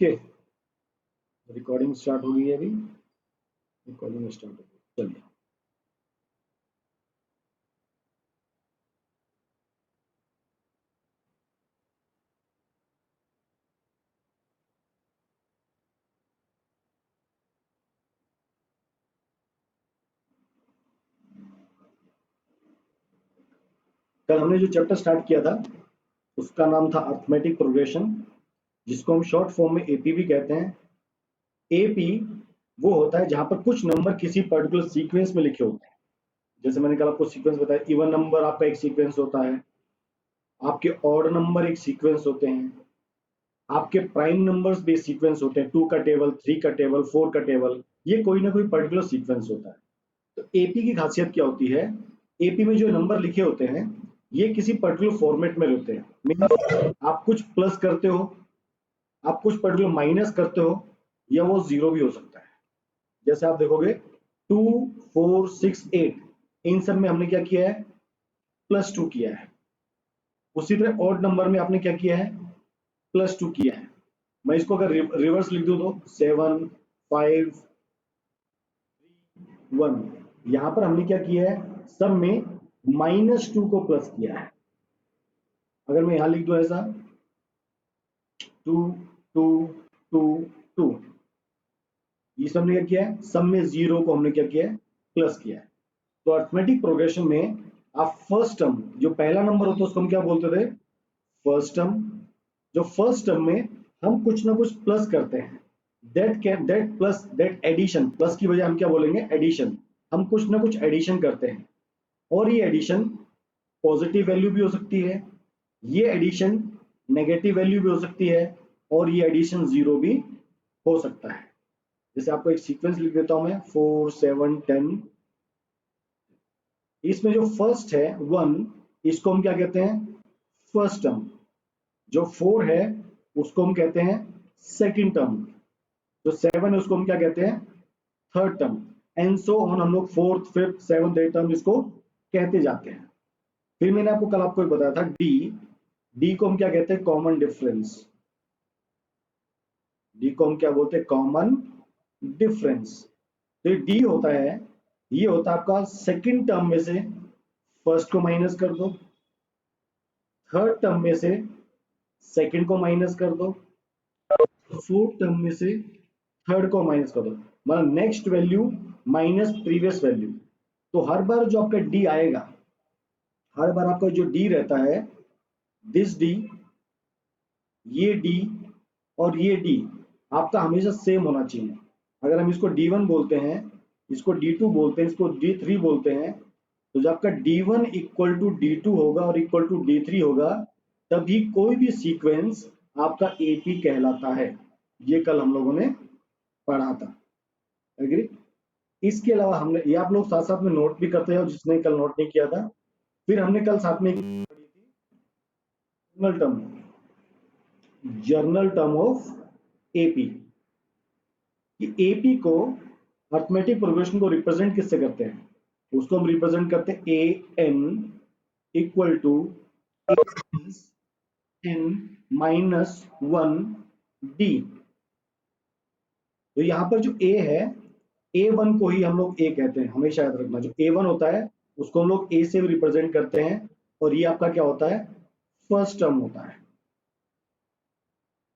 Okay, recording start हो गई है अभी। रिकॉर्डिंग स्टार्ट हो गई, चलिए। कल हमने जो चैप्टर स्टार्ट किया था उसका नाम था अर्थमेटिक प्रोग्रेशन, जिसको हम शॉर्ट फॉर्म में एपी भी कहते हैं। एपी वो होता है जहां पर कुछ नंबर किसी पर्टिकुलर सीक्वेंस में लिखे होते हैं। जैसे मैंने कल आपको सीक्वेंस बताया, इवन नंबर आपका एक सीक्वेंस होता है, आपके ऑड नंबर एक सीक्वेंस होते हैं, आपके प्राइम नंबर्स भी सीक्वेंस होते हैं, 2 का टेबल, 3 का टेबल, 4 का टेबल, ये कोई ना कोई पर्टिकुलर सीक्वेंस होता है। तो एपी की खासियत क्या होती है, एपी में जो नंबर लिखे होते हैं ये किसी पर्टिकुलर फॉर्मेट में होते हैं। मीन्स आप कुछ प्लस करते हो, आप कुछ पर्टिकुलर माइनस करते हो, या वो जीरो भी हो सकता है। जैसे आप देखोगे 2, 4, 6, 8, इन सब में हमने क्या किया है, +2 किया है। उसी तरह ऑड नंबर में आपने क्या किया है, +2 किया है। मैं इसको अगर रिवर्स लिख दूं तो 7, 5, 1, यहां पर हमने क्या किया है, सब में -2 को प्लस किया है। अगर मैं यहां लिख दूं ऐसा 2, 2, 2, 2, ये सब ने क्या किया है, सब में 0 को हमने क्या किया है, प्लस किया है। तो अर्थमेटिक प्रोग्रेशन में आप फर्स्ट टर्म, जो पहला नंबर होता है उसको हम क्या बोलते थे, फर्स्ट टर्म। जो फर्स्ट टर्म में हम कुछ ना कुछ प्लस करते हैं, that plus, that addition, plus की वजह हम क्या बोलेंगे, एडिशन। हम कुछ ना कुछ एडिशन करते हैं, और ये एडिशन पॉजिटिव वैल्यू भी हो सकती है, ये एडिशन नेगेटिव वैल्यू भी हो सकती है, और ये एडिशन 0 भी हो सकता है। जैसे आपको एक सीक्वेंस लिख देता हूं मैं, 4, 7, 10। इसमें जो फर्स्ट है 1, इसको हम क्या कहते हैं, फर्स्ट टर्म। जो 4 है उसको हम कहते हैं सेकंड टर्म। जो 7 है उसको हम क्या कहते हैं, third term. And so on, हम लोग fourth, fifth, seventh, eight term इसको कहते जाते हैं। फिर मैंने आपको कल आपको बताया था डी, डी को हम क्या कहते हैं, कॉमन डिफरेंस। डी को हम क्या बोलते हैं, कॉमन डिफरेंस। तो डी होता है, ये होता है आपका सेकंड टर्म में से फर्स्ट को माइनस कर दो, थर्ड टर्म में से सेकंड को माइनस कर दो, फोर्थ टर्म में से थर्ड को माइनस कर दो, मतलब next value minus previous value. तो हर बार जो आपका डी आएगा, हर बार आपका जो डी रहता है, दिस डी, ये डी और ये डी आपका हमेशा सेम होना चाहिए। अगर हम इसको D1 बोलते हैं, इसको D2 बोलते हैं, इसको D3 बोलते हैं, तो जब आपका D1 इक्वल टू D2 होगा और इक्वल टू D3 होगा, तभी कोई भी सीक्वेंस आपका AP कहलाता है। ये कल हम लोगों ने पढ़ा था, एग्री। इसके अलावा हमने, ये आप लोग साथ साथ में नोट भी करते हो जिसने कल नोट नहीं किया था। फिर हमने कल साथ में पढ़ी थी general term, general term of AP. AP को, अर्थमेटिक प्रोग्रेशन को रिप्रेजेंट किससे करते हैं, उसको हम रिप्रेजेंट करते हैं A N equal to N -1 D. तो यहां पर जो ए है, A1 को ही हम लोग ए कहते हैं, हमेशा याद रखना। जो A1 होता है उसको हम लोग ए से भी रिप्रेजेंट करते हैं, और ये आपका क्या होता है, फर्स्ट टर्म होता है।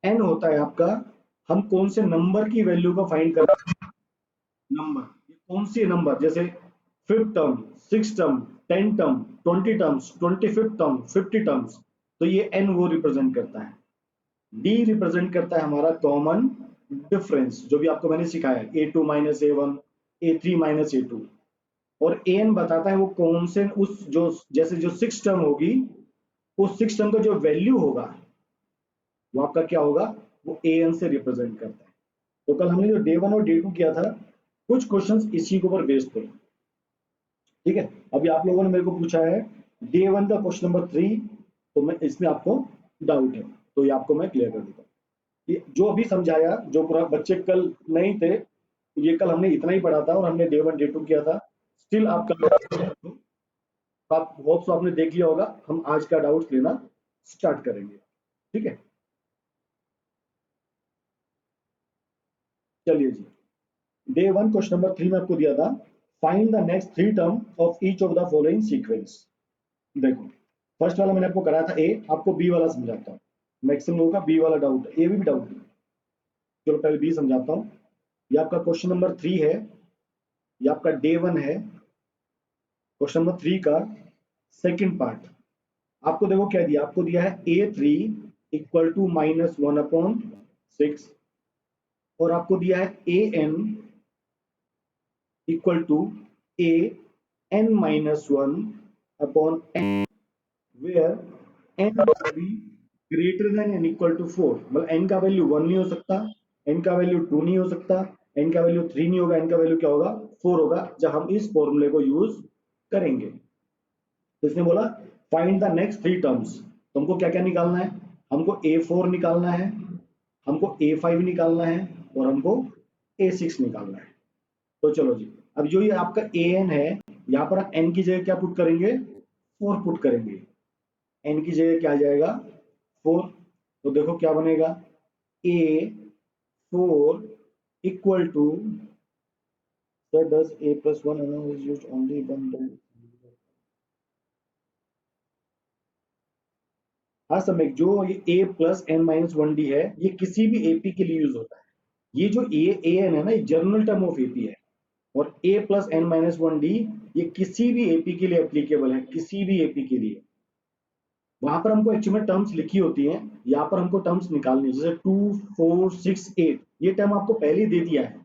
एन होता है आपका, हम कौन से नंबर की वैल्यू का फाइंड करते हैं, नंबर, ये कौन सी नंबर, जैसे 5th term, 6th term, 10 term, 20 terms, 25th term, 50 terms, तो ये एन वो रिप्रेजेंट करता है। डी रिप्रेजेंट करता है हमारा कॉमन डिफरेंस, जो भी आपको मैंने सिखाया है, A2 minus A1, A3 minus A2। और एन बताता है वो कौन से, उस जो, जैसे जो 6 टर्म होगी, उस 6 टर्म का जो वैल्यू होगा वो आपका क्या होगा, वो एन से रिप्रेजेंट करता है। तो कल हमने जो D1 और D2 किया था, कुछ क्वेश्चंस इसी के ऊपर बेस्ड थे, ठीक है। अभी आप लोगों ने मेरे को पूछा है D1 का क्वेश्चन नंबर 3, तो मैं इसमें आपको डाउट है, तो ये आपको मैं क्लियर कर देता हूँ। ये जो अभी समझाया, जो पूरा बच्चे कल नहीं थे, ये कल हमने इतना ही पढ़ा था, और हमने D1 D2 किया था। स्टिल आप कल, आप होप्स आपने देख लिया होगा, हम आज का डाउट लेना स्टार्ट करेंगे, ठीक है। चलिए जी, डे 1 क्वेश्चन नंबर 3 में आपको दिया था, find the next 3 term of each of the following sequence. देखो, फर्स्ट वाला मैंने आपको कराया था ए, आपको बी वाला समझाता हूँ। मैक्सिमम लोगों का बी वाला डाउट है, ए भी डाउट है। चलो पहले बी समझाता हूँ। ये आपका क्वेश्चन नंबर 3 है, ये आपका डे 1 है, क्वेश्चन नंबर 3 का सेकंड पार्ट। आपको देखो क्या दिया, आपको दिया है A3 इक्वल टू -1/6, और आपको दिया है AN equal to AN-1/n, where n must be greater than n equal to 4। मतलब n का वैल्यू 1 नहीं हो सकता, n का वैल्यू 2 नहीं हो सकता, n का वैल्यू 3 नहीं होगा, n का वैल्यू क्या होगा, 4 होगा, जब हम इस फॉर्मूले को यूज करेंगे। तो इसने बोला फाइंड द नेक्स्ट 3 टर्म्स। तो हमको क्या क्या निकालना है, हमको A4 निकालना है, हमको A5 निकालना है, और हमको A6 निकालना है। तो चलो जी, अब जो ये आपका AN है, यहाँ पर n की जगह क्या पुट करेंगे, 4 पुट करेंगे। n की जगह क्या आ जाएगा, 4। तो देखो क्या बनेगा, A4 equal to, sir does A+1 is used only when the, हाँ समय जो ये A+n-1D है, ये किसी भी एपी के लिए यूज होता है। ये जो AN है ना, ये जर्नल टर्म ऑफ एपी है, और A+n-1D ये किसी भी एपी के लिए एप्लीकेबल है, किसी भी एपी के लिए। वहां पर हमको एक्चुअली में टर्म्स लिखी होती हैं, यहाँ पर हमको टर्म्स निकालनी है, जैसे 2, 4, 6, 8, ये टर्म आपको पहले ही दे दिया है।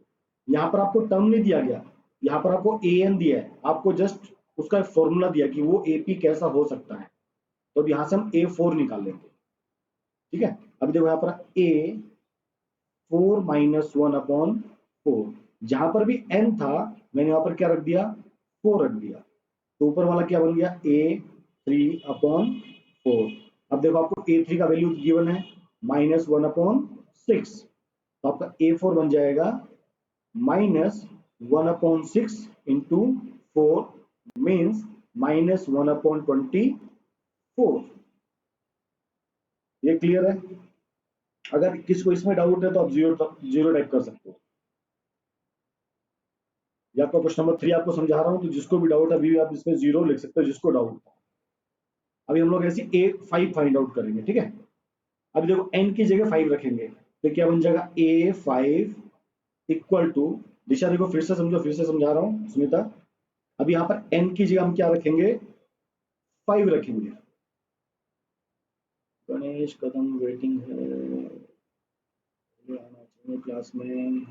यहाँ पर आपको टर्म नहीं दिया गया, यहाँ पर आपको AN दिया है, आपको जस्ट उसका फॉर्मूला दिया कि वो एपी कैसा हो सकता है। तो अब यहाँ से हम A4 निकाल लेंगे, ठीक है। अभी देखो यहाँ पर A4-1/4, जहां पर भी n था मैंने यहाँ पर क्या रख दिया, 4 रख दिया। तो ऊपर वाला क्या बन गया, A3/4। अब देखो आपको A3 का वैल्यू गिवन है -1/6, तो आपका A4 बन जाएगा -1/6 इंटू 4 मीन्स -1/24। ये क्लियर है। अगर किसी को इसमें डाउट है तो आप जीरो जीरो टाइप कर सकते हो। या आपका क्वेश्चन नंबर 3 आपको समझा रहा हूँ, तो जिसको भी डाउट है अभी आप इसमें जीरो लिख सकते हो, जिसको डाउट। अभी हम लोग ऐसे A5 फाइंड आउट करेंगे, ठीक है। अभी देखो n की जगह 5 रखेंगे, तो क्या बन जाएगा, A5 इक्वल टू, दिशा देखो फिर से समझो, फिर से समझा रहा हूँ सुनीता। अभी यहाँ पर n की जगह हम क्या रखेंगे, 5 रखेंगे। गणेश कदम वेटिंग है, ये आना चाहिए क्लास में।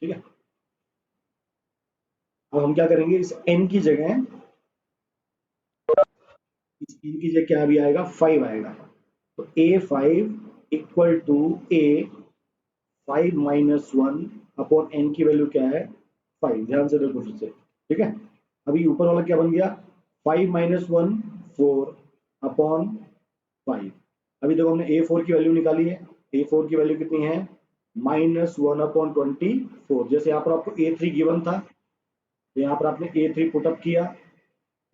ठीक है, अब हम क्या करेंगे, इस n की जगह, इस n की जगह क्या भी आएगा, 5 आएगा। तो A5 इक्वल टू A5-1 की वैल्यू क्या है, 5। ध्यान से देखो फिर से, ठीक है। अभी ऊपर वाला क्या बन गया, 5-1 4/5। अभी देखो हमने A4 की वैल्यू निकाली है, A4 की वैल्यू कितनी है, -1/24। जैसे यहाँ पर आपको A3 गिवन था, तो यहाँ पर आपने A3 पुटअप किया,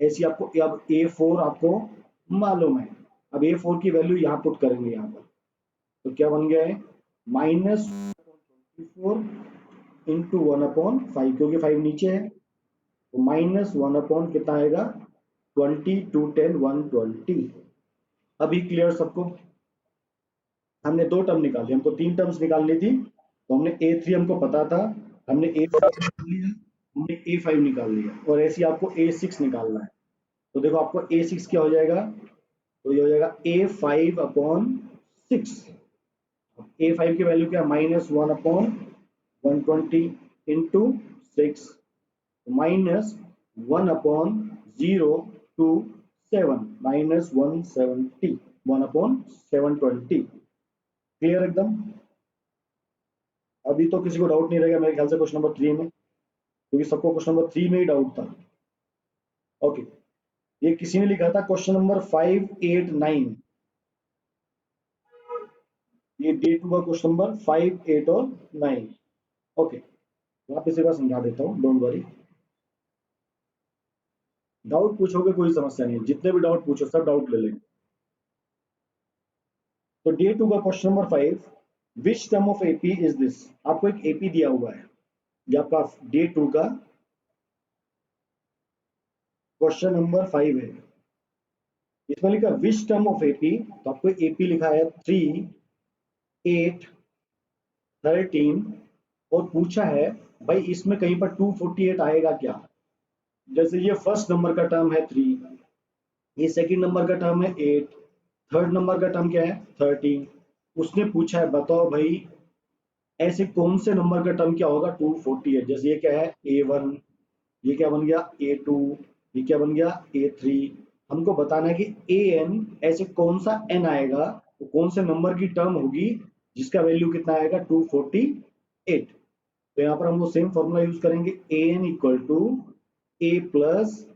ऐसी आपको अब A4 आपको मालूम है। अब A4 की वैल्यू यहाँ पुट करेंगे यहाँ पर, तो क्या बन गया है, -4 इंटू 1/5, क्योंकि 5 नीचे है, तो -1 अपॉन कितना आएगा, 20, 2 10 120। अभी क्लियर सबको। हमने 2 टर्म निकाली, हमको 3 टर्म्स निकालनी थी, तो हमने A3 हमको पता था, हमने A4 निकाल लिया, हमने A5 निकाल लिया, और ऐसे ही आपको A6 निकालना है। तो देखो आपको A6 क्या हो जाएगा, तो ये हो जाएगा A5/6। A5 की वैल्यू क्या, -1/120 इंटू 6, -1/0 to 7, -170, 1/720। क्लियर एकदम। अभी तो किसी को डाउट नहीं रहेगा मेरे ख्याल से क्वेश्चन नंबर 3 में, क्योंकि सबको क्वेश्चन नंबर 3 में ही डाउट था। ओके, ये किसी ने लिखा था क्वेश्चन नंबर 5, 8, 9, ये डे 2 का क्वेश्चन नंबर 5, 8 और 9। ओके, वापस एक बार समझा देता हूँ, डोंट वरी। डाउट पूछोगे कोई समस्या नहीं है, जितने भी डाउट पूछो सब डाउट ले लेंगे। तो डे 2 का question number 5, which term of AP is this. आपको एक एपी दिया हुआ है, ये आपका डे 2 का क्वेश्चन नंबर 5 है। इसमें लिखा विच टर्म ऑफ एपी, तो आपको एपी लिखा है 3, 8, 13 और पूछा है भाई इसमें कहीं पर 248 आएगा क्या। जैसे ये फर्स्ट नंबर का टर्म है 3, ये सेकंड नंबर का टर्म है 8, थर्ड नंबर का टर्म क्या है 13। उसने पूछा है बताओ भाई ऐसे कौन से नंबर का टर्म क्या होगा 248। जैसे ये क्या है A1, ये क्या बन गया A2, ये क्या बन गया A3। हमको बताना है कि AN ऐसे कौन सा N आएगा, तो कौन से नंबर की टर्म होगी जिसका वैल्यू कितना आएगा 248। तो यहाँ पर हम वो सेम फॉर्मूला यूज करेंगे, AN equal to A plus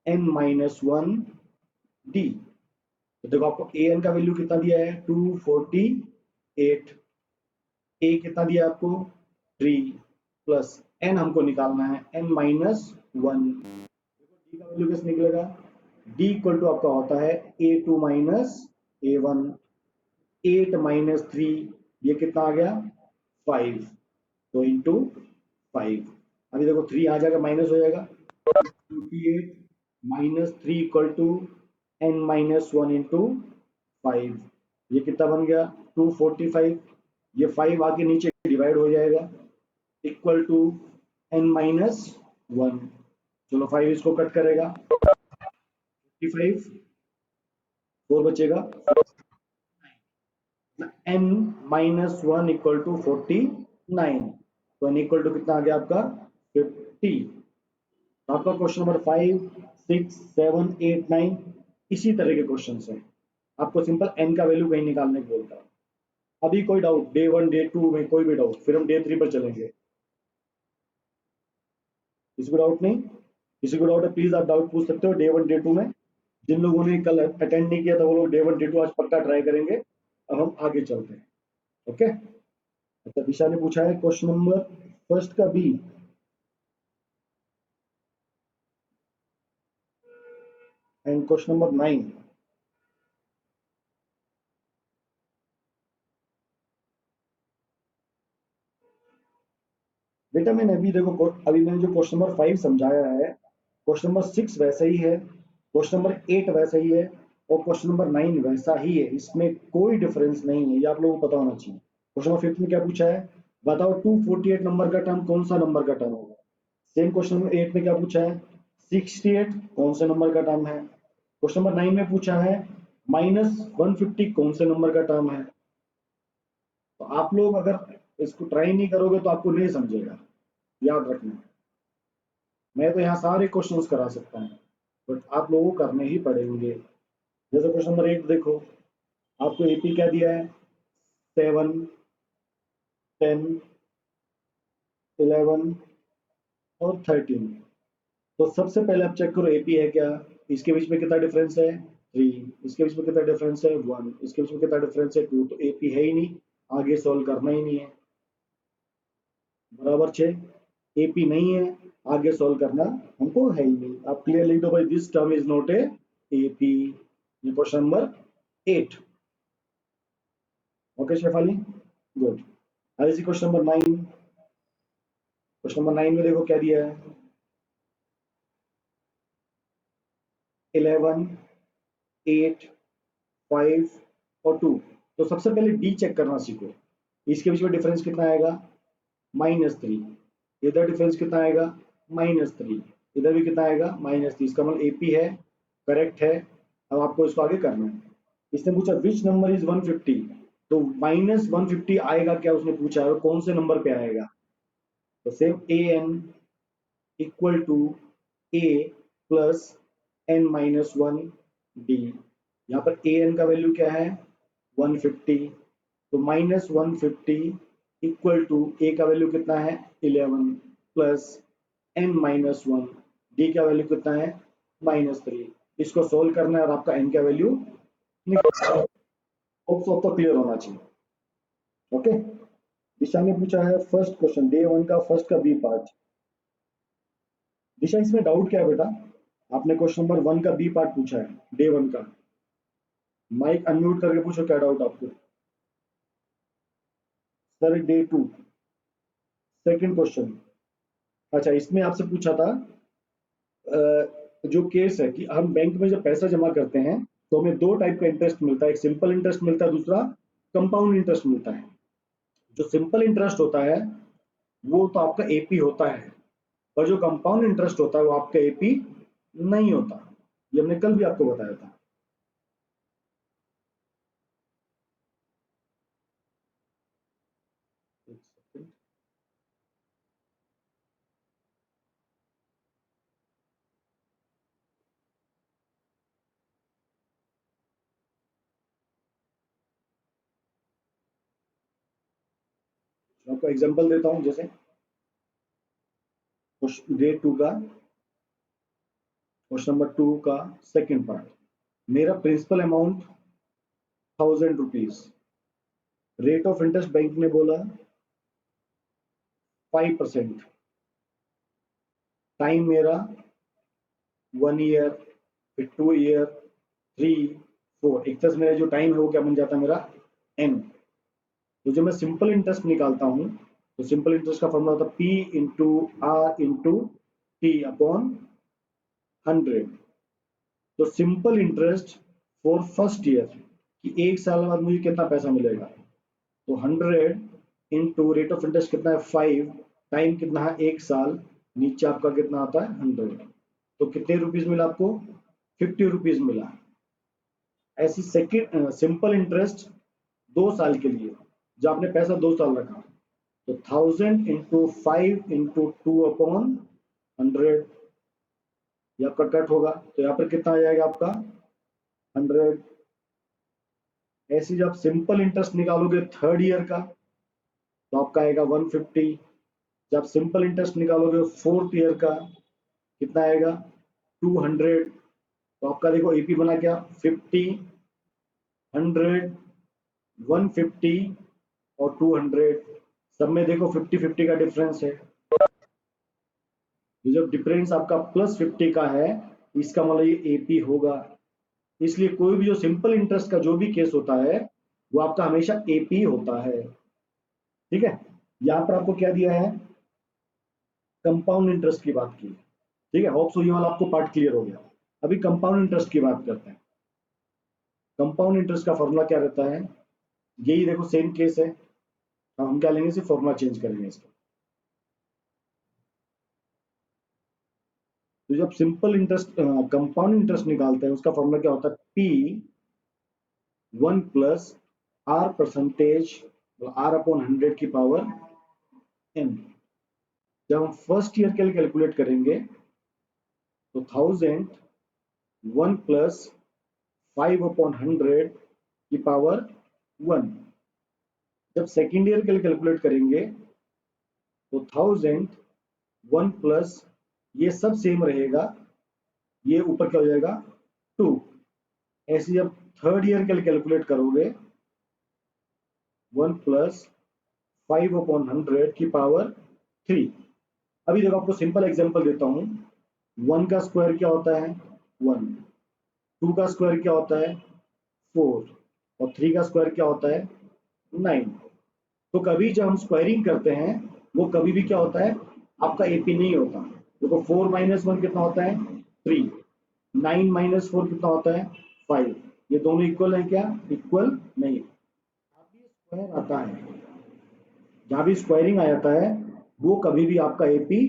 N minus 1 D। तो देखो आपको AN का वैल्यू कितना दिया है 248, ए कितना दिया आपको 3 प्लस एन हमको निकालना है n माइनस 1। डी का वैल्यू कैसे निकलेगा, डी इक्वल टू आपका होता है A2 माइनस A1, 8 माइनस 3, ये कितना आ गया 5, तो इंटू 5। अभी देखो 3 आ जाएगा माइनस हो जाएगा 28 minus 3 equal to n minus 1 into 5, ये कितना बन गया 245। ये 5 आके नीचे डिवाइड हो जाएगा इक्वल टू n माइनस 1। चलो 5 इसको कट करेगा 55, 4 बचेगा, n माइनस 1 इक्वल टू 49। तो n इक्वल टू कितना आ गया आपका 50। आपका क्वेश्चन नंबर 5, 6, 7, 8, 9 इसी तरह के क्वेश्चन है। आपको सिंपल n का वैल्यू कहीं निकालने को बोलता है। अभी कोई डाउट डे 1 डे 2 में कोई भी डाउट, फिर हम डे 3 पर चलेंगे। किसी को डाउट नहीं, किसी को डाउट है प्लीज आप डाउट पूछ सकते हो डे 1 डे 2 में। जिन लोगों ने कल अटेंड नहीं किया था वो लोग डे 1 डे 2 आज पक्का ट्राई करेंगे। अब हम आगे चलते हैं। ओके, अच्छा दिशा ने पूछा है क्वेश्चन नंबर फर्स्ट का बी, एंड क्वेश्चन नंबर 9। बेटा मैंने अभी देखो अभी मैंने जो क्वेश्चन नंबर 5 समझाया है, क्वेश्चन नंबर 6 वैसा ही है, क्वेश्चन नंबर 8 वैसा ही है और क्वेश्चन नंबर 9 वैसा ही है। इसमें कोई डिफरेंस नहीं है, ये आप लोगों को पता होना चाहिए। क्वेश्चन नंबर 5 में क्या पूछा है, बताओ 248 नंबर का टर्म कौन सा नंबर का टर्म होगा। सेम क्वेश्चन नंबर 8 में क्या पूछा है 68 कौन से नंबर का टर्म है। क्वेश्चन नंबर 9 में पूछा है -150 कौन से नंबर का टर्म है। तो आप लोग अगर इसको ट्राई नहीं करोगे तो आपको नहीं समझेगा, याद रखना। मैं तो यहाँ सारे क्वेश्चंस करा सकता हूँ बट आप लोगों को करने ही पड़ेंगे। जैसे क्वेश्चन नंबर 8 देखो, आपको एपी क्या दिया है 7, 10, 11 और 13। तो सबसे पहले आप चेक करो एपी है क्या, इसके बीच में कितना डिफरेंस है 3, इसके बीच में कितना डिफरेंस है 1, इसके बीच में कितना डिफरेंस है 2। तो एपी है ही नहीं, आगे सॉल्व करना ही नहीं है। बराबर 6, एपी नहीं है, आगे सॉल्व करना हमको है ही नहीं। आप क्लियर लिख दो भाई this term is not a AP. ये question number 8। Okay Shefali, good. अब इसी क्वेश्चन नंबर 9, क्वेश्चन नंबर 9 में देखो क्या दिया है 11, 8, 5 और 2। तो सबसे पहले डी चेक करना सीखो, इसके बीच में डिफरेंस कितना आएगा -3, इधर डिफरेंस कितना आएगा -3, इधर भी कितना आएगा -3। इसका मतलब एपी है, करेक्ट है। अब आपको इसको आगे करना है। इसने पूछा विच नंबर इज 150, तो -150 आएगा क्या उसने पूछा है, कौन से नंबर पे आएगा। तो same A N equal to A plus N minus 1 D. यहाँ पर ए एन का वैल्यू क्या है 150, तो -150 इक्वल टू ए का वैल्यू कितना है 11 प्लस एन माइनस 1, डी का वैल्यू कितना है -3। इसको सोल्व करना है और आपका एन का वैल्यू निकल, तो क्लियर होना चाहिए। ओके, दिशा ने पूछा है फर्स्ट क्वेश्चन डे 1 का फर्स्ट का बी पार्ट। दिशा इसमें डाउट क्या है बेटा, आपने क्वेश्चन नंबर 1 का बी पार्ट पूछा है डे 1 का, माइक अनम्यूट करके पूछो क्या डाउट आपको। Sir day 2 second question. अच्छा, इसमें आपसे पूछा था जो केस है कि हम बैंक में जब पैसा जमा करते हैं तो हमें दो टाइप का इंटरेस्ट मिलता है, एक सिंपल इंटरेस्ट मिलता है, दूसरा कंपाउंड इंटरेस्ट मिलता है। जो सिंपल इंटरेस्ट होता है वो तो आपका एपी होता है, और जो कंपाउंड इंटरेस्ट होता है वो आपका एपी नहीं होता। ये हमने कल भी आपको बताया था। एक सेकंड। मैं आपको एग्जांपल देता हूं, जैसे डे 2 का क्वेश्चन नंबर 2 का सेकंड पार्ट। मेरा principal amount 1000 rupees, rate of interest bank ने बोला 5%, टाइम मेरा 1 ईयर, फिर 2 ईयर, 3, 4, एक तरह से मेरा जो टाइम है वो क्या बन जाता है, मेरा एन। तो जब मैं सिंपल इंटरेस्ट निकालता हूं तो सिंपल इंटरेस्ट का फॉर्मूला होता है P into R into T upon 100। तो simple interest for first year कि एक साल बाद मुझे कितना पैसा मिलेगा, तो 100 इंटू रेट ऑफ इंटरेस्ट कितना है 5, टाइम कितना है 1 साल, नीचे आपका कितना आता है 100। तो कितने रुपीज मिला आपको, 50 रुपीज मिला। ऐसी सेकेंड सिंपल इंटरेस्ट 2 साल के लिए, जो आपने पैसा 2 साल रखा, तो 1000 इंटू 5 इंटू 2 अपॉन 100, ये आपका कट होगा, तो यहाँ पर कितना आ जाएगा आपका 100। ऐसे जब सिंपल इंटरेस्ट निकालोगे थर्ड ईयर का तो आपका आएगा 150। जब सिंपल इंटरेस्ट निकालोगे फोर्थ ईयर का कितना आएगा 200। तो आपका देखो एपी बना क्या 50, 100, 150 और 200। सब में देखो 50-50 का डिफरेंस है। तो जब डिफरेंस आपका +50 का है, इसका मतलब ये एपी होगा। इसलिए कोई भी जो सिंपल इंटरेस्ट का जो भी केस होता है वो आपका हमेशा एपी होता है। ठीक है, यहाँ पर आपको क्या दिया है, कंपाउंड इंटरेस्ट की बात की। ठीक है, होप सो ये वाला आपको पार्ट क्लियर हो गया। अभी कंपाउंड इंटरेस्ट की बात करते हैं। कंपाउंड इंटरेस्ट का फॉर्मूला क्या रहता है, यही देखो सेम केस है। हम क्या लेंगे, सिर्फ फॉर्मूला चेंज करेंगे इसका। तो जब सिंपल इंटरेस्ट कंपाउंड इंटरेस्ट निकालते हैं उसका फॉर्मूला क्या होता है, P1 plus R percentage, R upon 100 की पावर n। जब हम फर्स्ट ईयर के लिए कैलकुलेट करेंगे तो 1000 1 प्लस 5 अपॉन 100 की पावर 1। जब सेकेंड ईयर के लिए कैलकुलेट करेंगे तो 1000 1 प्लस, ये सब सेम रहेगा, ये ऊपर क्या हो जाएगा 2। ऐसे जब थर्ड ईयर के लिए कैलकुलेट करोगे 1 प्लस 5 अपॉन 100 की पावर 3। अभी देखो आपको सिंपल एग्जांपल देता हूं। 1 का स्क्वायर क्या होता है 1, 2 का स्क्वायर क्या होता है 4, और 3 का स्क्वायर क्या होता है 9। तो कभी जब हम स्क्वायरिंग करते हैं वो कभी भी क्या होता है, आपका एपी नहीं होता। देखो 4 माइनस 1 कितना होता है 3, 9 माइनस 4 कितना होता है 5। ये दोनों इक्वल है क्या, इक्वल नहीं। अभी स्क्वायर आता है, जहां भी स्क्वायरिंग आ जाता है वो कभी भी आपका एपी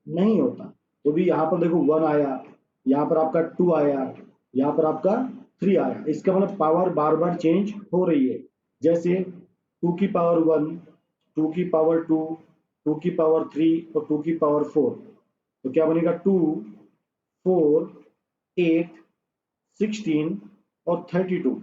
नहीं होता। तो भी यहाँ पर देखो 1 आया, यहाँ पर आपका 2 आया, यहाँ पर आपका 3 आया, इसका मतलब पावर बार बार चेंज हो रही है। जैसे 2 की पावर 1, 2 की पावर 2, 2 की पावर 3 और 2 की पावर 4। तो क्या बनेगा 2, 4, 8, 16 और 32।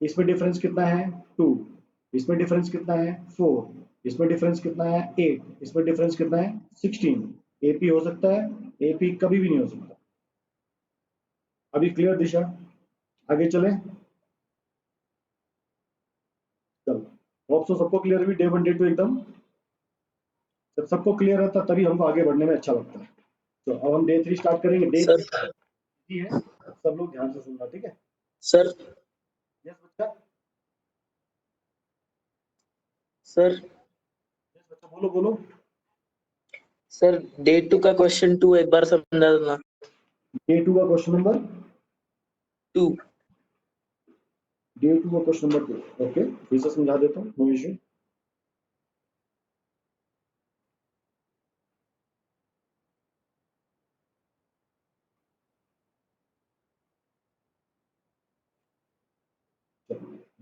इसमें डिफरेंस कितना है 2, इसमें डिफरेंस कितना है 4, इसमें डिफरेंस कितना है 8, इसमें डिफरेंस कितना है 16। एपी हो सकता है, एपी कभी भी नहीं हो सकता। अभी क्लियर दिशा, आगे चले। चलो, होप सो सबको क्लियर हुई डे 1 डे 2 एकदम। जब सबको क्लियर रहता है तभी हमको आगे बढ़ने में अच्छा लगता है। तो अब हम डे 3 स्टार्ट करेंगे। डे सर 3 है, सब लोग ध्यान से सुनना, ठीक है। सर यस बच्चा। सर बच्चा बोलो बोलो। सर डे 2 का क्वेश्चन 2 एक बार समझा देना। डे 2 का क्वेश्चन नंबर 2। डे 2 का क्वेश्चन नंबर 2। ओके, फिर से समझा देता हूँ, नो इश्यू।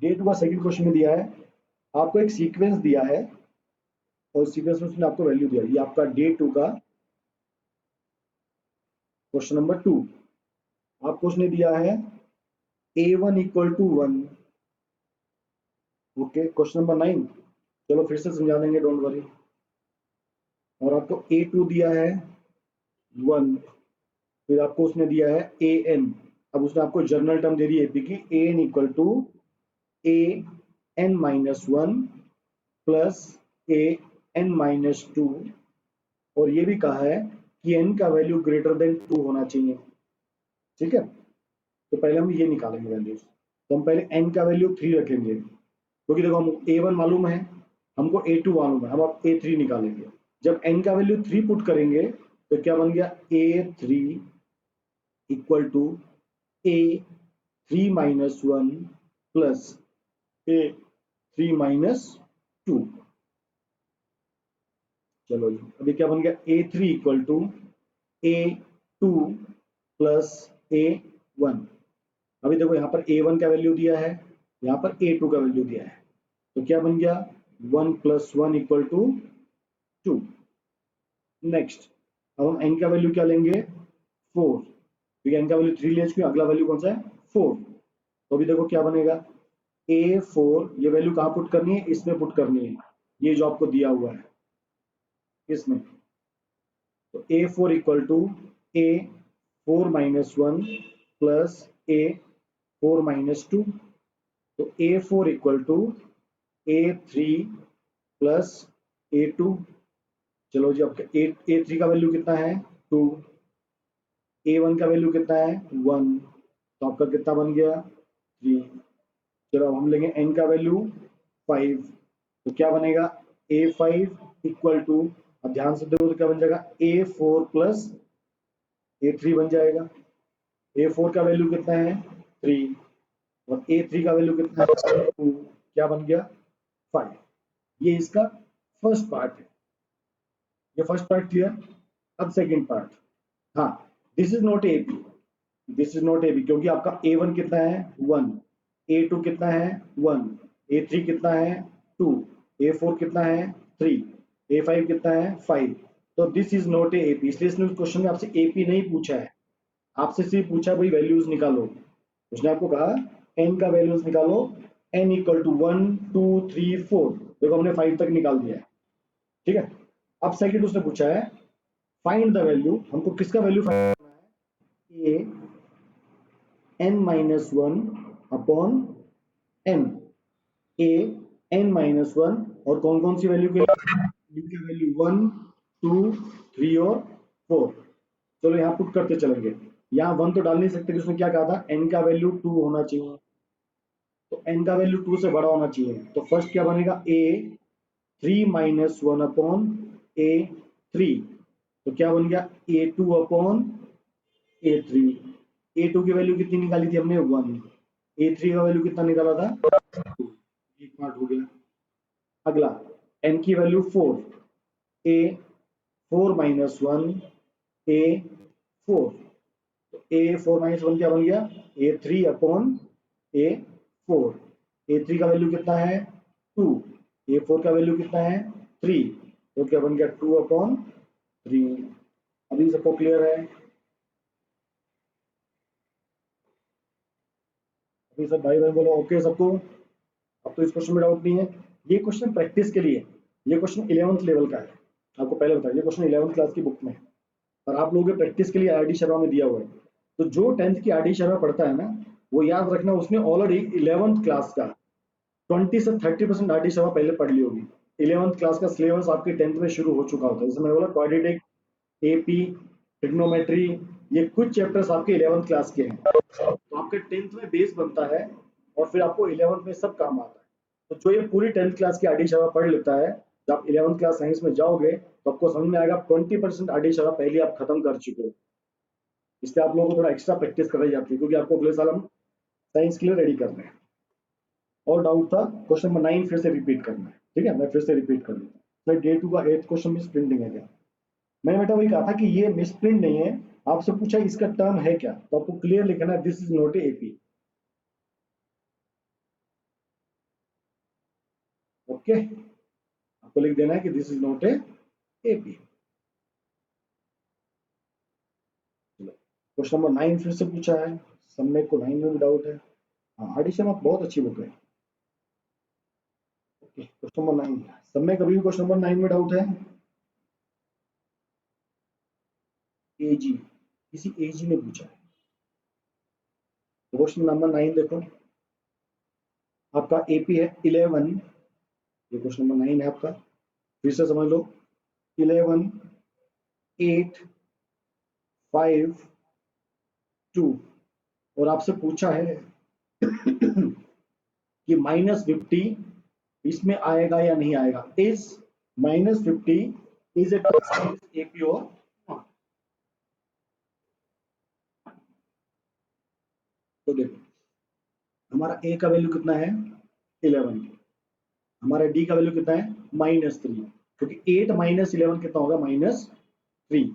डे 2 का सेकंड क्वेश्चन में दिया है, आपको एक सीक्वेंस दिया है और सीक्वेंस में उसने आपको वैल्यू दिया है। ये आपका डे 2 का क्वेश्चन नंबर 2। आपको उसने दिया है a1 equal to 1। Okay, question number 9, चलो फिर से समझा देंगे, डोंट वरी। और आपको a2 दिया है 1, फिर आपको उसने दिया है an। अब उसने आपको जर्नल टर्म दे दी है एपी की, an equal to an minus 1 plus an minus 2। और ये भी कहा है कि n का वैल्यू ग्रेटर देन 2 होना चाहिए। ठीक है, तो पहले हम ये निकालेंगे वैल्यूज। तो हम पहले n का वैल्यू 3 रखेंगे, क्योंकि देखो हम a1 मालूम है, हमको a2 मालूम है, हम अब a3 निकालेंगे। जब n का वैल्यू 3 पुट करेंगे तो क्या बन गया, a3 equal to a3 minus 1 plus a3 minus 2। चलो जी, अभी क्या बन गया, a3 equal to a2 plus a1। अभी देखो यहाँ पर a1 का वैल्यू दिया है, यहाँ पर a2 का वैल्यू दिया है, तो क्या बन गया, 1 प्लस 1 इक्वल टू 2। नेक्स्ट, अब हम n का वैल्यू क्या लेंगे, 4, क्योंकि n का वैल्यू 3 ले चुके हैं, अगला वैल्यू कौन सा है, 4। तो अभी देखो क्या बनेगा, a4, ये वैल्यू कहाँ पुट करनी है, इसमें पुट करनी है, ये जो आपको दिया हुआ है इसमें। तो a4 equal to a4 minus 1 plus a4 minus 2। तो a4 equal to a3 plus a2। चलो जी, आपका a3 का वैल्यू कितना है, 2, a1 का वैल्यू कितना है, 1, तो आपका कितना बन गया, 3। चलो अब हम लेंगे n का वैल्यू 5, तो क्या बनेगा, a5 इक्वल टू, अब ध्यान से देखो तो क्या बन जाएगा, a4 प्लस a3 बन जाएगा। a4 का वैल्यू कितना है, 3, और a3 का वैल्यू कितना है, 2, क्या बन गया, 5। ये इसका फर्स्ट पार्ट है, ये फर्स्ट पार्ट क्लियर। अब सेकंड पार्ट, हाँ, this is not AP, this is not AP, क्योंकि आपका a1 कितना है, 1, a2 कितना है, 1, a3 कितना है, 2, a4 कितना है, 3, a5 कितना है, 5। तो दिस इज नॉट एपी, इसलिए इसने उस क्वेश्चन में आपसे एपी नहीं पूछा है, आपसे सिर्फ पूछा भाई वैल्यूज निकालो। उसने आपको कहा n का वैल्यूज निकालो, n इक्वल टू 1 2 3 4, देखो हमने 5 तक निकाल दिया है। ठीक है, अब सेकंड उसने पूछा है फाइंड द वैल्यू, हमको किसका वैल्यू फाइंड करना है, a n minus 1 upon n, a n minus 1, और कौन कौन सी वैल्यू के लिए, इनका वैल्यू 1 2 3 और 4। चलो यहाँ पुट करते चलेंगे, यहाँ 1 तो डाल नहीं सकते, उसने क्या कहा था, n का वैल्यू 2 होना चाहिए, तो n का वैल्यू 2 से बड़ा होना चाहिए। तो फर्स्ट क्या बनेगा, a3 माइनस 1 अपॉन a3, तो क्या बन गया, a2 अपॉन a3। a2 की वैल्यू कितनी निकाली थी हमने, 1, a3 का वैल्यू कितना निकाला था, 2। एक पार्ट हो गया। अगला, n की वैल्यू 4, a4 माइनस 1 a4, तो a4 माइनस 1 क्या बन गया, a3 अपॉन a4। a3 का वैल्यू कितना है, 2, a4 का वैल्यू कितना है, 3, तो क्या बन गया, 2 अपॉन 3। अभी सबको क्लियर है, अभी सब भाई बहन बोलो ओके सबको। अब तो इस क्वेश्चन में डाउट नहीं है, ये क्वेश्चन प्रैक्टिस के लिए, ये क्वेश्चन 11th लेवल का है, आपको पहले बताया, ये क्वेश्चन 11th क्लास की बुक में है, और आप लोगों के प्रैक्टिस के लिए आर.डी. शर्मा में दिया हुआ है। तो जो 10th की आर.डी. शर्मा पढ़ता है ना, वो याद रखना, उसने ऑलरेडी 11th क्लास का 20 से 30% आर.डी. शर्मा पहले पढ़ ली होगी। 11th क्लास का सिलेबस आपके 10th में शुरू हो चुका होता है, जैसे मैंने बोला क्वाड्रेटिक, एपी, ट्रिग्नोमेट्री, ये कुछ चैप्टर्स आपके 11th क्लास के हैं, तो आपके 10th में बेस बनता है और फिर आपको 11th में सब काम आता है। तो जो ये पूरी 10th क्लास की आडी शबा पढ़ लेता है, जब आप 11th क्लास साइंस में जाओगे तो आपको समझ में आएगा 20% आडी शबा पहले आप खत्म कर चुके हो। इसलिए आप लोगों को थोड़ा एक्स्ट्रा प्रैक्टिस कराई जाती है, क्योंकि आपको अगले साल हम साइंस के लिए रेडी कर रहे हैं। और डाउट था क्वेश्चन नंबर 9 फिर से रिपीट करना है, ठीक है, मैं फिर से रिपीट कर देता हूँ। डे 2 का 8th क्वेश्चन मिस प्रिंटिंग है क्या? मैंने बेटा वही कहा था कि ये मिस प्रिंट नहीं है, आपसे पूछा इसका टर्म है क्या, तो आपको क्लियर लिखना है this is not AP. Okay, आपको लिख देना है कि this is not AP. Question number 9 फिर से पूछा है, सम्यक को 9 में भी डाउट है। हाँ, एडिशन ऑफ बहुत अच्छी बुक है। ओके, क्वेश्चन नंबर 9, सम्यक अभी भी क्वेश्चन नंबर 9 में डाउट है। एजी, किसी एजी ने पूछा है। क्वेश्चन नंबर 9 देखो, आपका एपी है 11, ये क्वेश्चन नंबर 9 है आपका, फिर से समझ लो 11 8 5 2, और आपसे पूछा है कि -50 इसमें आएगा या नहीं आएगा। इज -50 इज ए एपी और नॉट? तो देखो, हमारा ए का वैल्यू कितना है 11, हमारा डी का वैल्यू कितना है -3, क्योंकि 8 - 11 कितना होगा -3,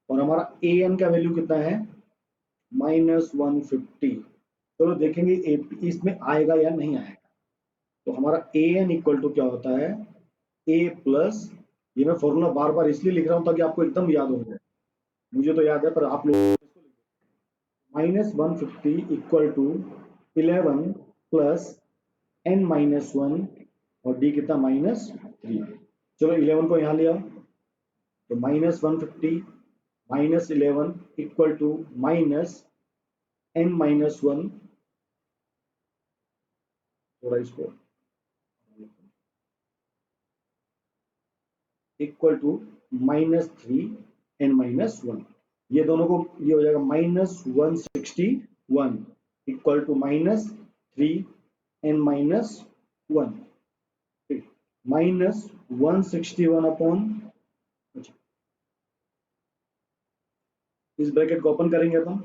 और हमारा ए एन का वैल्यू कितना है -150। चलो देखेंगे इसमें आएगा या नहीं आएगा। तो हमारा ए एन इक्वल टू क्या होता है, ए प्लस, ये मैं फॉर्मूला बार बार इसलिए लिख रहा हूँ ताकि आपको एकदम याद हो जाए, मुझे तो याद है पर आप लोग -150 इक्वल टू 11 प्लस n-1 और d कितना -3। चलो 11 को यहाँ लिया, तो -150 -11 इक्वल टू -n-1, थोड़ा इसको इक्वल टू -3n-1, ये दोनों को ये हो जाएगा -161 इक्वल टू -3n-1, -161 अपॉन, इस ब्रैकेट को ओपन करेंगे अपन,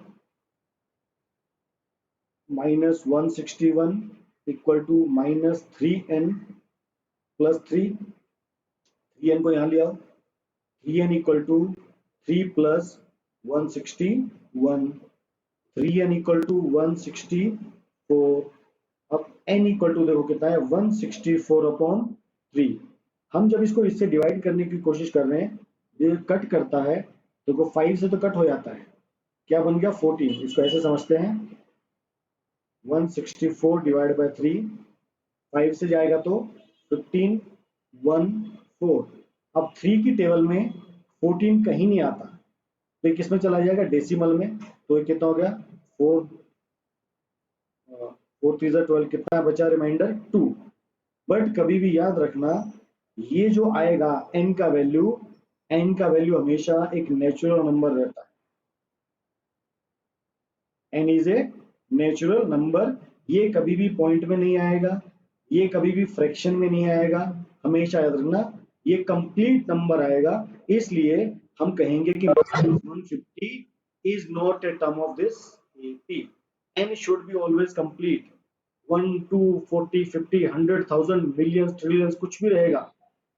-161 equal to -3n plus 3n को यहाँ लिया, 3n equal to 3 plus 161, 3n equal to 164, अब n इक्वल टू देखो कितना है 164 अपॉन 3। हम जब इसको इससे डिवाइड करने की कोशिश कर रहे हैं, ये कट करता है, देखो 5 से तो कट हो जाता है, क्या बन गया 14, इसको ऐसे समझते हैं 164 डिवाइड बाय 3, 5 से जाएगा तो 15 1 4, अब 3 की टेबल में 14 कहीं नहीं आता, तो ये किस में चला जाएगा डेसिमल में, तो ये कितना हो गया 4 3 12, कितना बचा रिमाइंडर 2। बट कभी भी याद रखना, ये जो आएगा n का वैल्यू हमेशा एक नेचुरल नंबर रहता है, n is a natural number, ये कभी भी पॉइंट में नहीं आएगा, ये कभी भी फ्रैक्शन में नहीं आएगा, हमेशा याद रखना ये कंप्लीट नंबर आएगा। इसलिए हम कहेंगे कि 150 is not a term of this AP. n should be always complete, 1 2 40 50 100,000 millions trillions कुछ भी रहेगा,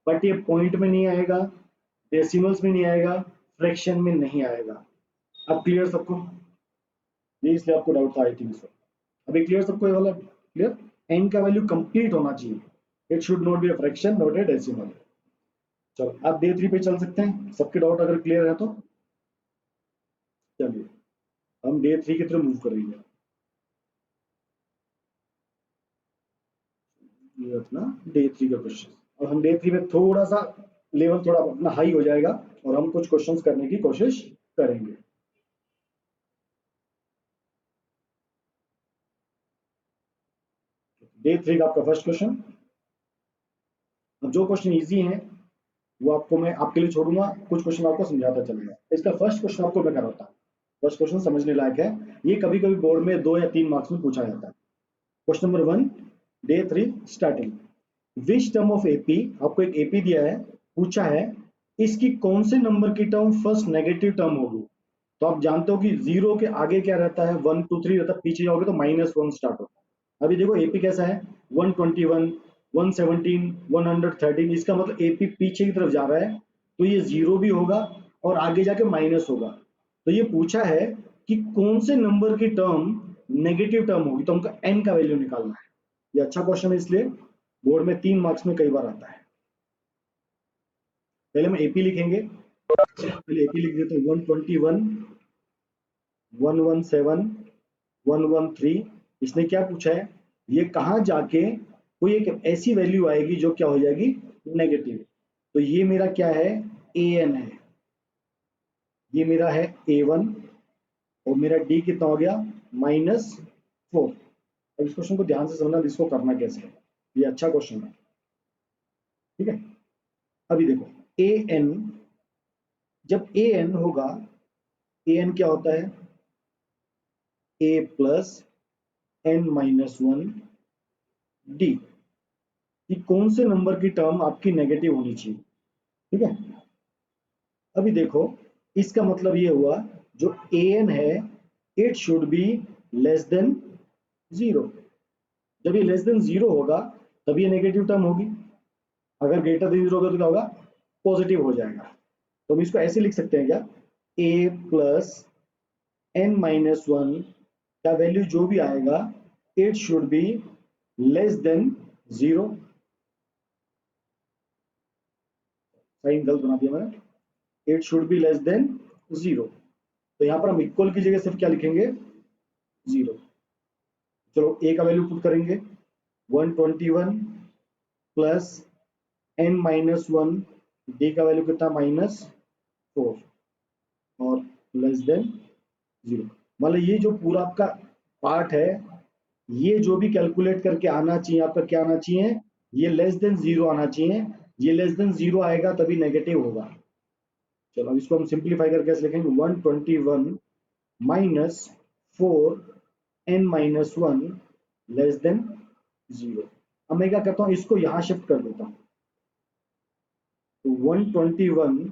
बट ये पॉइंट में नहीं आएगा, डेसिमल्स में नहीं आएगा, फ्रैक्शन में नहीं आएगा। अब क्लियर सबको, ये इसलिए आपको डाउट था आई थिंक सो। अभी क्लियर सबको ये वाला क्लियर, n का वैल्यू कंप्लीट होना चाहिए, it should not be a fraction not a decimal. चलो अब डे 3 पे चल सकते हैं, सबके डाउट अगर क्लियर है तो चलिए हम डे 3 की तरफ मूव करेंगे। ये अपना डे 3 का क्वेश्चन, और हम डे 3 में थोड़ा सा लेवल थोड़ा अपना हाई हो जाएगा और हम कुछ क्वेश्चंस करने की कोशिश करेंगे। डे 3 का आपका फर्स्ट क्वेश्चन, अब जो क्वेश्चन इजी हैं वो आपको मैं आपके लिए छोड़ूंगा, कुछ क्वेश्चन आपको समझाता चलूंगा। इसका फर्स्ट क्वेश्चन आपको मैं कराता हूँ, फर्स्ट क्वेश्चन समझने लायक है, ये कभी कभी बोर्ड में 2 या 3 मार्क्स में पूछा जाता है। Question number 1 day 3 starting, which term of AP, आपको एक एपी दिया है, पूछा है इसकी कौन से नंबर की टर्म फर्स्ट नेगेटिव टर्म होगी। तो आप जानते हो कि जीरो के आगे क्या रहता है, 1 2 3 रहता है, पीछे जाओगे तो -1 स्टार्ट होता है। अभी देखो एपी कैसा है, 121 117 113, इसका मतलब एपी पीछे की तरफ जा रहा है, तो ये जीरो भी होगा और आगे जाके माइनस होगा। तो ये पूछा है कि कौन से नंबर की टर्म नेगेटिव टर्म होगी, तो हमको एन का वैल्यू निकालना है। ये अच्छा क्वेश्चन है, इसलिए बोर्ड में 3 मार्क्स में कई बार आता है। पहले हम एपी लिखेंगे, पहले एपी लिख देते हैं, 121 117 113। इसने क्या पूछा है, ये कहाँ जाके कोई एक ऐसी वैल्यू आएगी जो क्या हो जाएगी, नेगेटिव। तो ये मेरा क्या है, ए एन है, ये मेरा है A1, और मेरा डी कितना हो गया, -4। अब इस क्वेश्चन को ध्यान से समझना, इसको करना कैसे है, ये अच्छा क्वेश्चन है, ठीक है। अभी देखो ए एन, जब ए एन होगा, ए एन क्या होता है, ए प्लस एन -1 डी, कि कौन से नंबर की टर्म आपकी नेगेटिव होनी चाहिए, ठीक है। अभी देखो इसका मतलब ये हुआ, जो ए एन है it should be less than zero. जब ये लेस देन जीरो होगा तब ये नेगेटिव टर्म होगी, अगर ग्रेटर देन जीरो होगा तो क्या होगा, पॉजिटिव हो जाएगा। तो हम इसको ऐसे लिख सकते हैं क्या, ए प्लस एन -1 का वैल्यू जो भी आएगा it should be less than zero. Sign गलत बना दिया मैंने, it should be less than zero. तो यहाँ पर हम इक्वल की जगह सिर्फ क्या लिखेंगे, जीरो। चलो ए का वैल्यू पुट करेंगे, 121 प्लस एन -1, डी का वैल्यू कितना, -4, और लेस देन जीरो। मतलब ये जो पूरा आपका पार्ट है, ये जो भी कैलकुलेट करके आना चाहिए आपका, क्या आना चाहिए, ये लेस देन जीरो आना चाहिए। ये लेस देन जीरो आएगा तभी नेगेटिव होगा। चलो अब इसको हम सिंप्लीफाई करके ऐसे लिखेंगे, 121 -4 n -1 लेस देन जीरो। अब मैं क्या करता हूँ, इसको यहाँ शिफ्ट कर देता हूँ, तो 121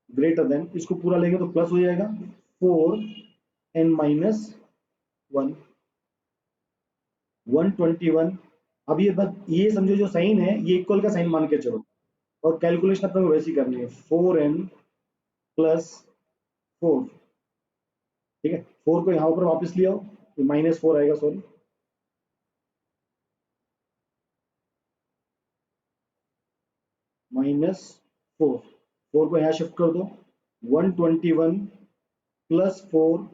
ग्रेटर देन, इसको पूरा लेंगे तो प्लस हो जाएगा, 4n -1 121। अब ये बस ये समझो, जो साइन है ये इक्वल का साइन मान के चलो, और कैलकुलेशन अपने को वैसी करनी है, 4n +4, ठीक है। 4 को यहाँ पर वापस ले आओ तो -4 आएगा, सॉरी, -4, 4 को यहाँ शिफ्ट कर दो, 121 +4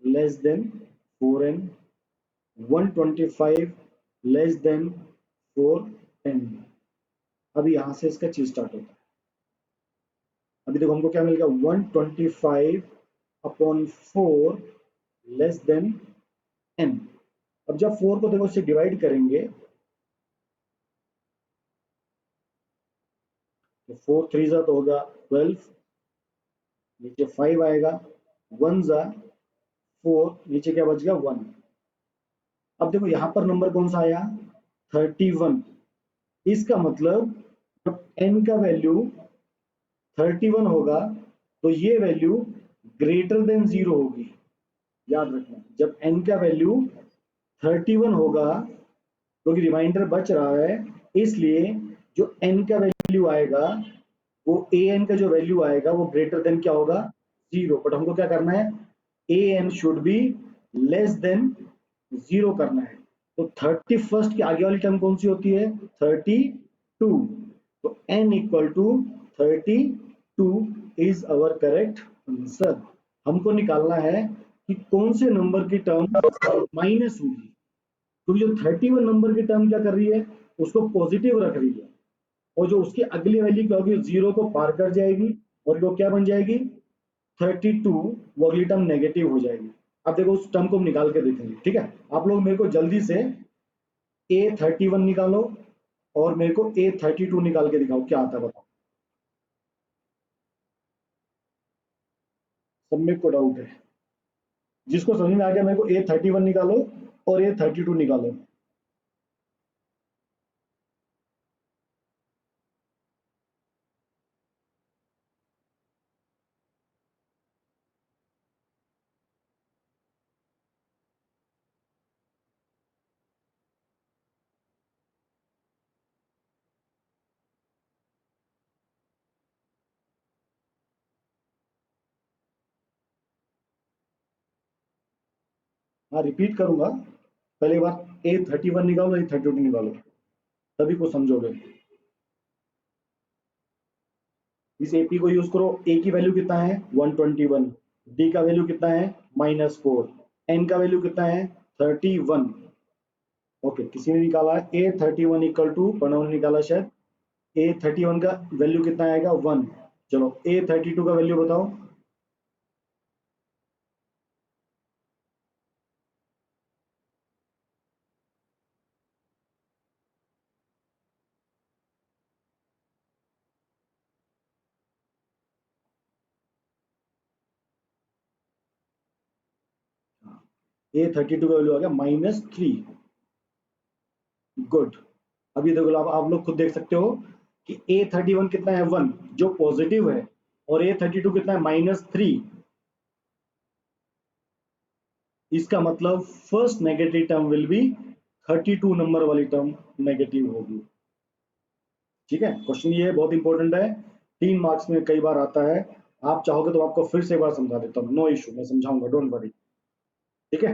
less than 4n, 125 less than 4n। अभी यहाँ से इसका चीज स्टार्ट होता है। अभी देखो हमको क्या मिल गया, 125/4 लेस देन n। अब जब 4 को देखो इससे डिवाइड करेंगे तो 4 3 जा तो होगा 12, नीचे 5 आएगा, 1 जा 4, नीचे क्या बच गया 1। अब देखो यहाँ पर नंबर कौन सा आया, 31। इसका मतलब जब n का वैल्यू 31 होगा तो ये वैल्यू ग्रेटर देन जीरो होगी। याद रखना, जब n का वैल्यू 31 होगा, क्योंकि रिमाइंडर बच रहा है, इसलिए जो n का वैल्यू आएगा, वो ए एन का जो वैल्यू आएगा वो ग्रेटर देन क्या होगा, जीरो। बट हमको क्या करना है, A N should be less than zero करना है। तो 31 की आगे वाली टर्म कौन सी होती है, 32। तो n equal to 32 is our correct answer. हमको निकालना है कि कौन से नंबर की टर्म माइनस होगी, क्योंकि जो 31 नंबर की टर्म क्या कर रही है, उसको पॉजिटिव रख रही है, और जो उसकी अगली वैल्यू क्या होगी, जीरो को पार कर जाएगी, और वो क्या बन जाएगी, 32, वो अगली टर्म नेगेटिव हो जाएगी। अब देखो उस टर्म को हम निकाल के देखेंगे, ठीक है। आप लोग मेरे को जल्दी से A31 निकालो, और मेरे को A32 निकाल के दिखाओ क्या आता है, बताओ। सब में को डाउट है, जिसको समझ में आ गया मेरे को A31 निकालो और A32 निकालो। हाँ रिपीट करूंगा, पहले एक बार A31 निकालो, A32 निकालो, तभी को समझोगे। इस AP को यूज करो। A की वैल्यू कितना है 121, D का वैल्यू कितना है -4, N का वैल्यू कितना है 31। ओके, किसी ने निकाला A31 इक्वल टू, प्रणव ने निकाला शायद, A31 का वैल्यू कितना आएगा 1। चलो A32 का वैल्यू बताओ। A32 का वैल्यू आ गया -3। गुड। अभी देखो आप लोग खुद देख सकते हो कि A31 कितना है 1, जो पॉजिटिव है, और A32 कितना है -3। इसका मतलब first negative term will be 32 number वाली टर्म नेगेटिव होगी। ठीक है, क्वेश्चन ये बहुत इंपॉर्टेंट है, 3 मार्क्स में कई बार आता है। आप चाहोगे तो आपको फिर से एक बार समझा देता हूँ, नो इशू, मैं समझाऊंगा, डोंट वरी। ठीक है,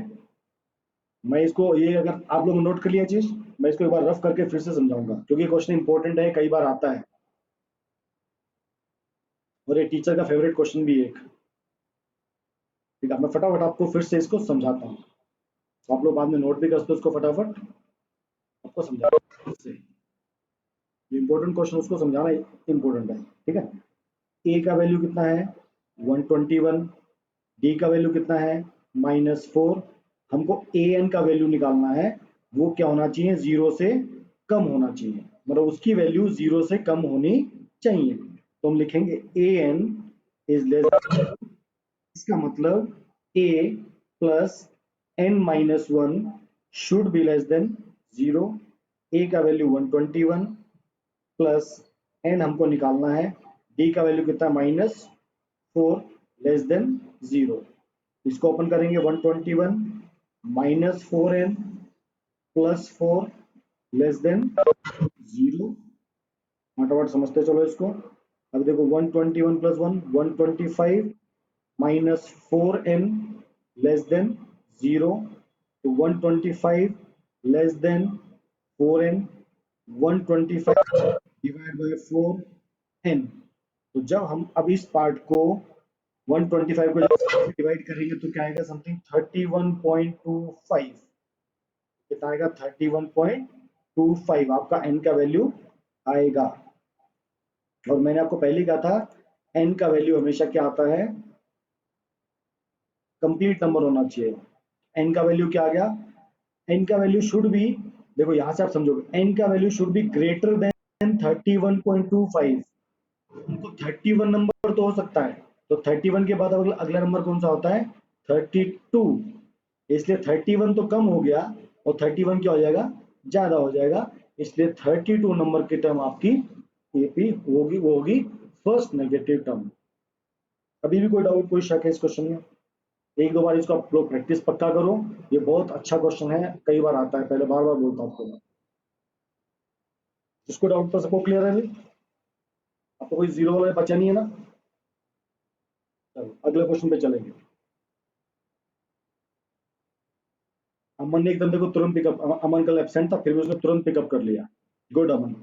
मैं इसको, ये अगर आप लोग नोट कर लिया चीज, मैं इसको एक बार रफ करके फिर से समझाऊंगा, क्योंकि क्वेश्चन इंपॉर्टेंट है, कई बार आता है, और ये टीचर का फेवरेट क्वेश्चन भी है एक। ठीक है, मैं फटाफट आपको फिर से इसको समझाता हूँ, तो आप लोग बाद में नोट भी कर सकते हो उसको, फटाफट आपको समझा फिर से। इंपॉर्टेंट क्वेश्चन उसको समझाना इंपॉर्टेंट है। ठीक है, ए का वैल्यू कितना है 121, डी का वैल्यू कितना है -4। हमको ए एन का वैल्यू निकालना है, वो क्या होना चाहिए, 0 से कम होना चाहिए, मतलब उसकी वैल्यू 0 से कम होनी चाहिए। तो हम लिखेंगे ए एन इज लेस, इसका मतलब a plus n minus 1 should be less then 0। a का वैल्यू 121 प्लस n हमको निकालना है, d का वैल्यू कितना -4 लेस देन 0। इसको ओपन करेंगे, 121 -4n प्लस 4 लेस देन 0। फटाफट समझते चलो इसको। अब देखो 121 प्लस 1 125 -4n लेस देन 0, तो 125 less than 4n, 125 divide by 4n। तो जब हम अब इस पार्ट को 125 को जब डिवाइड करेंगे तो क्या आएगा, समथिंग 31.25। कितना आएगा 31.25 आपका n का वैल्यू आएगा। और मैंने आपको पहले ही कहा था n का वैल्यू हमेशा क्या आता है, कंप्लीट नंबर होना चाहिए। n का वैल्यू क्या आ गया, n का वैल्यू शुड बी, देखो यहां से आप समझोगे, n का value should be greater than 31.25। उनको 31 नंबर तो हो सकता है, तो 31 के बाद अगला अगला नंबर कौन सा होता है 32, इसलिए 31 तो कम हो गया, और 31 क्या हो जाएगा, ज्यादा हो जाएगा, इसलिए 32 नंबर की टर्म आपकी एपी होगी, वो होगी फर्स्ट नेगेटिव टर्म। अभी भी कोई डाउट, कोई शक है इस क्वेश्चन में? एक दो बार इसको आप लोग प्रैक्टिस पक्का करो, ये बहुत अच्छा क्वेश्चन है, कई बार आता है, पहले बार बार बोलता हूँ आपको। जिसको डाउट था सबको क्लियर है अभी? आपको कोई जीरो वाला बचा नहीं है ना? चलो अगले क्वेश्चन पे चलेंगे। अमन ने एकदम देखो तुरंत पिकअप, अमन कल एब्सेंट था फिर भी उसने तुरंत पिकअप कर लिया, गुड अमन।